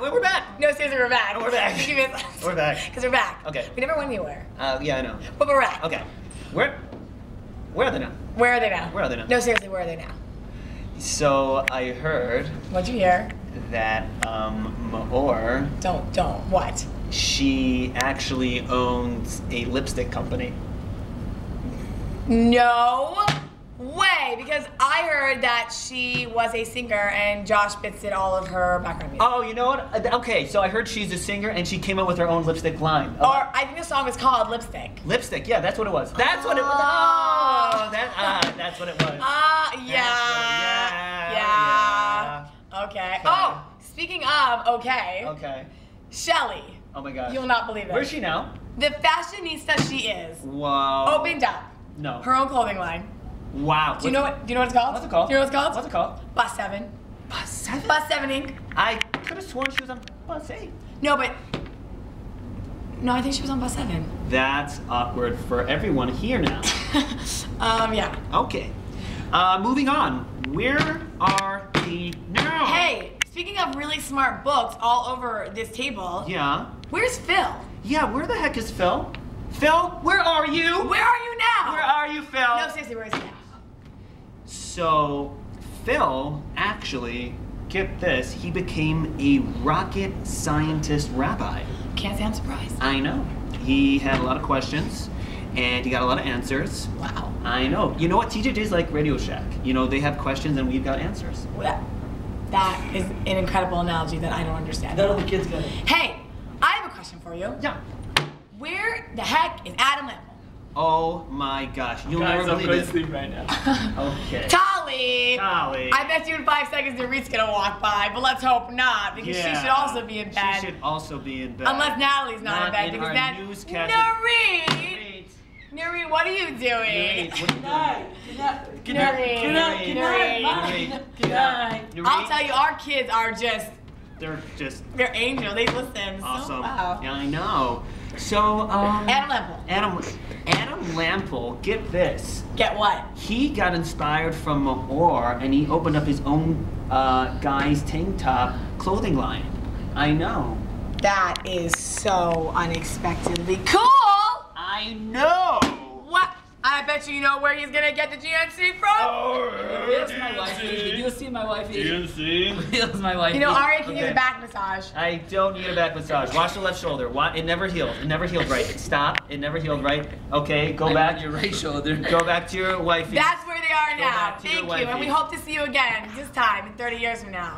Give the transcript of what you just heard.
We're back. No, seriously, we're back. We're back. We're back. Because we're back. Okay. We never went anywhere. Yeah, I know. But we're back. Okay. Where are they now? Where are they now? Where are they now? No, seriously, where are they now? So I heard What'd you hear? that Maor, Don't. What? she actually owns a lipstick company. No way, because I heard that she was a singer and Josh Bitts did all of her background music. Oh, you know what? Okay, so I heard she's a singer and she came up with her own lipstick line. Or I think the song is called Lipstick. Lipstick, yeah, that's what it was. That's what it was. Oh, that's what it was. Yeah. Okay. Oh, speaking of okay. Okay. Shelly. Oh my gosh. You'll not believe it. Where's she now? The fashionista she is. Wow. Opened up. No. Her own clothing line. Wow. Do you know what it's called? What's it called? Do you know what it's called? What's it called? Bus 7. Bus 7? Bus 7 Inc. I could have sworn she was on Bus 8. No, but no, I think she was on Bus 7. That's awkward for everyone here now. Yeah. Okay. Moving on. Where are the now? Hey, speaking of really smart books all over this table. Yeah. Where's Phil? Yeah, where the heck is Phil? Phil, where are you? Where are you now? Where are you, Phil? No, seriously, where is he now? So, Phil, actually, get this, he became a rocket scientist rabbi. Can't say I'm surprised. I know. He had a lot of questions, and he got a lot of answers. Wow. I know. You know what? TJJ is like Radio Shack. You know, they have questions and we've got answers. That is an incredible analogy that I don't understand. None of the kids got it. Hey, I have a question for you. Yeah. Where the heck is Adam Lample? Oh my gosh. You'll Guys, never I'm believe going it. to sleep right now. Okay. Tolly! Golly. I bet you in 5 seconds Dorit's gonna walk by, but let's hope not, because she should also be in bed. She should also be in bed. Unless Natalie's not in bed, because our then newscaster. Dorit! Dorit, what are you doing? Dorit, what are you Good night. Good night. Good night. Dorit, Good night. Good night. Dorit. Bye. Good night. I'll tell you, our kids are just, They're just they're angels. They listen. awesome. So, wow. Yeah, I know. So, Adam Lample. Adam Lample, get this. Get what? He got inspired from Maor and he opened up his own guy's tank top clothing line. I know. That is so unexpectedly cool! I know. What? I bet you know where he's gonna get the GNC from? Here's my wifey. Did you see my wifey? Here's my wifey. You know, Aria can use Okay. a back massage. I don't need a back massage. Wash the left shoulder. It never healed. It never healed right. Stop. It never healed right. Okay, go back. Your right shoulder. Go back to your wifey. That's where they are Go now. back to your Thank you, and we wifey. hope to see you again this time in 30 years from now.